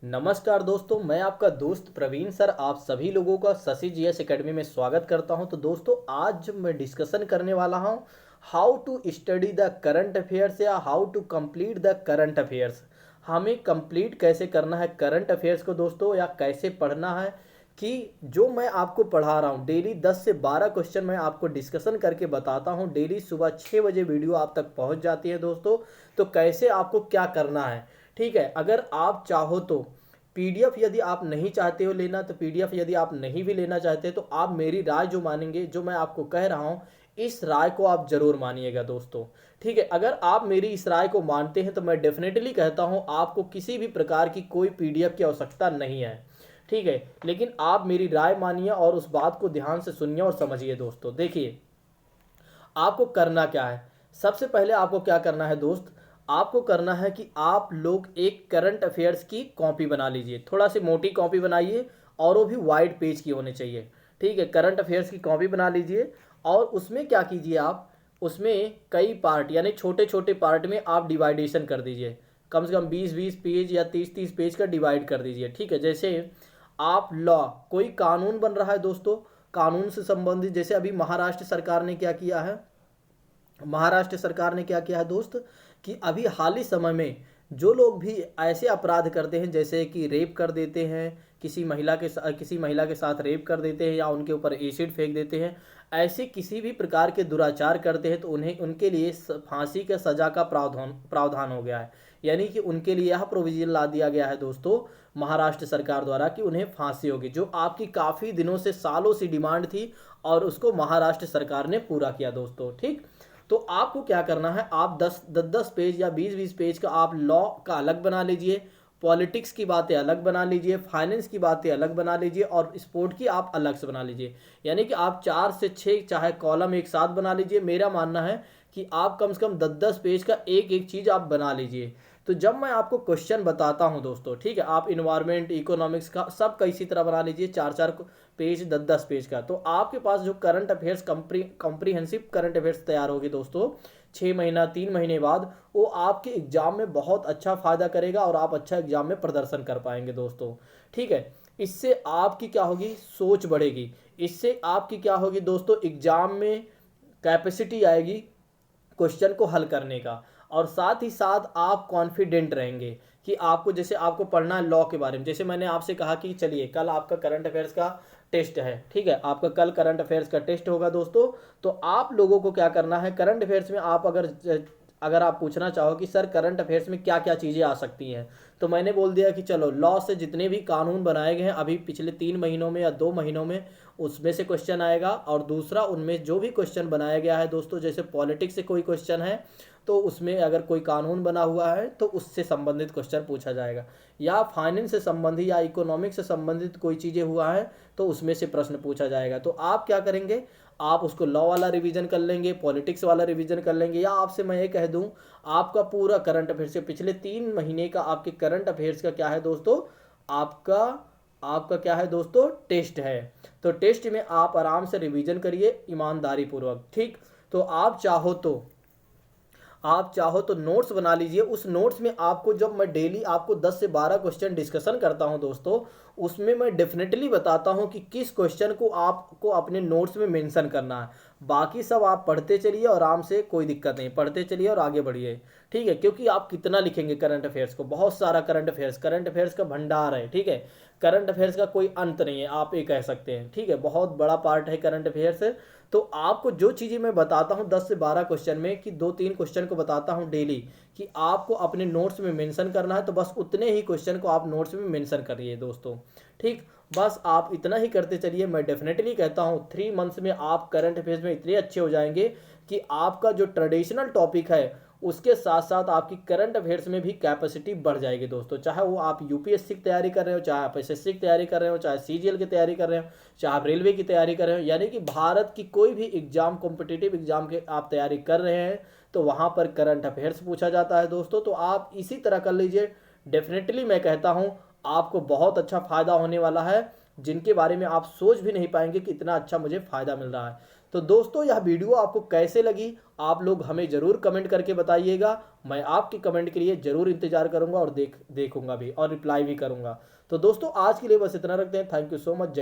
नमस्कार दोस्तों, मैं आपका दोस्त प्रवीण सर आप सभी लोगों का शशि जीएस एकेडमी में स्वागत करता हूं। तो दोस्तों, आज मैं डिस्कशन करने वाला हूं how to study the current affairs या how to complete the current affairs. हमें कंप्लीट कैसे करना है करंट अफेयर्स को दोस्तों, या कैसे पढ़ना है कि जो मैं आपको पढ़ा रहा हूं डेली 10 से 12 क्वेश्चन मैं आपको डिस्कशन करके बताता हूं। डेली सुबह 6 बजे वीडियो आप तक पहुंच जाती है दोस्तों। तो कैसे आपको क्या करना है, ठीक है। अगर आप चाहो तो पीडीएफ यदि आप नहीं चाहते हो लेना, तो पीडीएफ यदि आप नहीं भी लेना चाहते तो आप मेरी राय जो मानेंगे, जो मैं आपको कह रहा हूं, इस राय को आप जरूर मानिएगा दोस्तों, ठीक है। अगर आप मेरी इस राय को मानते हैं तो मैं डेफिनेटली कहता हूं आपको किसी भी प्रकार की कोई पीडीएफ की आवश्यकता नहीं है, ठीक है। लेकिन आप मेरी राय मानिए और उस बात को ध्यान से सुनिए और समझिए दोस्तों। देखिए, आपको करना क्या है। सबसे पहले आपको क्या करना है दोस्त, आपको करना है कि आप लोग एक करंट अफेयर्स की कॉपी बना लीजिए। थोड़ा सी मोटी कॉपी बनाइए और वो भी वाइट पेज की होनी चाहिए, ठीक है। करंट अफेयर्स की कॉपी बना लीजिए और उसमें क्या कीजिए, आप उसमें कई पार्ट यानी छोटे छोटे पार्ट में आप डिवाइडेशन कर दीजिए। कम से कम 20-20 पेज या 30-30 पेज का डिवाइड कर दीजिए, ठीक है। जैसे आप लॉ, कोई कानून बन रहा है दोस्तों, कानून से संबंधित, जैसे अभी महाराष्ट्र सरकार ने क्या किया है, महाराष्ट्र सरकार ने क्या किया है दोस्त, कि अभी हाल ही समय में जो लोग भी ऐसे अपराध करते हैं, जैसे कि रेप कर देते हैं, किसी महिला के साथ रेप कर देते हैं या उनके ऊपर एसिड फेंक देते हैं, ऐसे किसी भी प्रकार के दुराचार करते हैं तो उन्हें उनके लिए फांसी के सजा का प्रावधान प्रावधान हो गया है। यानी कि उनके लिए यह प्रोविजन ला दिया गया है दोस्तों महाराष्ट्र सरकार द्वारा कि उन्हें फांसी होगी, जो आपकी काफ़ी दिनों से, सालों से डिमांड थी और उसको महाराष्ट्र सरकार ने पूरा किया दोस्तों, ठीक। तो आपको क्या करना है, आप 10-10 पेज या 20-20 पेज का आप लॉ का अलग बना लीजिए, पॉलिटिक्स की बातें अलग बना लीजिए, फाइनेंस की बातें अलग बना लीजिए और स्पोर्ट की आप अलग से बना लीजिए। यानी कि आप 4 से 6 चाहे कॉलम एक साथ बना लीजिए। मेरा मानना है कि आप कम से कम 10-10 पेज का एक एक चीज़ आप बना लीजिए। तो जब मैं आपको क्वेश्चन बताता हूं दोस्तों, ठीक है, आप इन्वायरमेंट, इकोनॉमिक्स का सब का इसी तरह बना लीजिए, 4-4 पेज, 10-10 पेज का। तो आपके पास जो current affairs comprehensive current affairs तैयार होगी दोस्तों 6 महीना 3 महीने बाद, वो आपके एग्जाम में बहुत अच्छा फायदा करेगा और आप अच्छा एग्जाम में प्रदर्शन कर पाएंगे दोस्तों, ठीक है। इससे आपकी क्या होगी, सोच बढ़ेगी। इससे आपकी क्या होगी दोस्तों, एग्जाम में कैपेसिटी आएगी क्वेश्चन को हल करने का, और साथ ही साथ आप कॉन्फिडेंट रहेंगे कि आपको, जैसे आपको पढ़ना है लॉ के बारे में, जैसे मैंने आपसे कहा कि चलिए कल आपका करंट अफेयर्स का टेस्ट है, ठीक है, आपका कल करंट अफेयर्स का टेस्ट होगा दोस्तों। तो आप लोगों को क्या करना है, करंट अफेयर्स में आप अगर आप पूछना चाहो कि सर करंट अफेयर्स में क्या क्या चीज़ें आ सकती हैं, तो मैंने बोल दिया कि चलो लॉ से जितने भी कानून बनाए गए हैं अभी पिछले 3 महीनों में या 2 महीनों में, उसमें से क्वेश्चन आएगा। और दूसरा, उनमें जो भी क्वेश्चन बनाया गया है दोस्तों, जैसे पॉलिटिक्स से कोई क्वेश्चन है तो उसमें अगर कोई कानून बना हुआ है तो उससे संबंधित क्वेश्चन पूछा जाएगा, या फाइनेंस से संबंधित या इकोनॉमिक्स से संबंधित कोई चीज़ें हुआ है तो उसमें से प्रश्न पूछा जाएगा। तो आप क्या करेंगे, आप उसको लॉ वाला रिवीजन कर लेंगे, पॉलिटिक्स वाला रिवीजन कर लेंगे, या आपसे मैं ये कह दूं आपका पूरा करंट अफेयर्स से पिछले 3 महीने का आपके करंट अफेयर्स का क्या है दोस्तों, आपका आपका क्या है दोस्तों, टेस्ट है। तो टेस्ट में आप आराम से रिवीजन करिए ईमानदारी पूर्वक, ठीक। तो आप चाहो तो नोट्स बना लीजिए। उस नोट्स में आपको, जब मैं डेली आपको 10 से 12 क्वेश्चन डिस्कशन करता हूं दोस्तों, उसमें मैं डेफिनेटली बताता हूं कि किस क्वेश्चन को आपको अपने नोट्स में मेंशन करना है। बाकी सब आप पढ़ते चलिए और आराम से, कोई दिक्कत नहीं, पढ़ते चलिए और आगे बढ़िए, ठीक है। क्योंकि आप कितना लिखेंगे करंट अफेयर्स को, बहुत सारा करंट अफेयर्स का भंडार है, ठीक है। करंट अफेयर्स का कोई अंत नहीं है, आप ये कह सकते हैं, ठीक है। बहुत बड़ा पार्ट है करंट अफेयर्स। तो आपको जो चीज़ें मैं बताता हूँ 10 से 12 क्वेश्चन में, कि 2-3 क्वेश्चन को बताता हूँ डेली, कि आपको अपने नोट्स में मेंशन करना है, तो बस उतने ही क्वेश्चन को आप नोट्स में मेंशन करिए दोस्तों, ठीक। बस आप इतना ही करते चलिए। मैं डेफिनेटली कहता हूँ 3 मंथ्स में आप करंट अफेयर्स में इतने अच्छे हो जाएंगे कि आपका जो ट्रेडिशनल टॉपिक है उसके साथ साथ आपकी करंट अफेयर्स में भी कैपेसिटी बढ़ जाएगी दोस्तों। चाहे वो आप यूपीएससी की तैयारी कर रहे हो, चाहे आप एसएससी की तैयारी कर रहे हो, चाहे सीजीएल की तैयारी कर रहे हो, चाहे आप रेलवे की तैयारी कर रहे हो, यानी कि भारत की कोई भी एग्जाम, कॉम्पिटिटिव एग्जाम के आप तैयारी कर रहे हैं तो वहाँ पर करंट अफेयर्स पूछा जाता है दोस्तों। तो आप इसी तरह कर लीजिए। डेफिनेटली मैं कहता हूँ आपको बहुत अच्छा फायदा होने वाला है, जिनके बारे में आप सोच भी नहीं पाएंगे कि इतना अच्छा मुझे फायदा मिल रहा है। तो दोस्तों यह वीडियो आपको कैसे लगी आप लोग हमें ज़रूर कमेंट करके बताइएगा। मैं आपके कमेंट के लिए ज़रूर इंतजार करूंगा और देखूंगा भी और रिप्लाई भी करूंगा। तो दोस्तों आज के लिए बस इतना रखते हैं। Thank you so much. जय हिंद।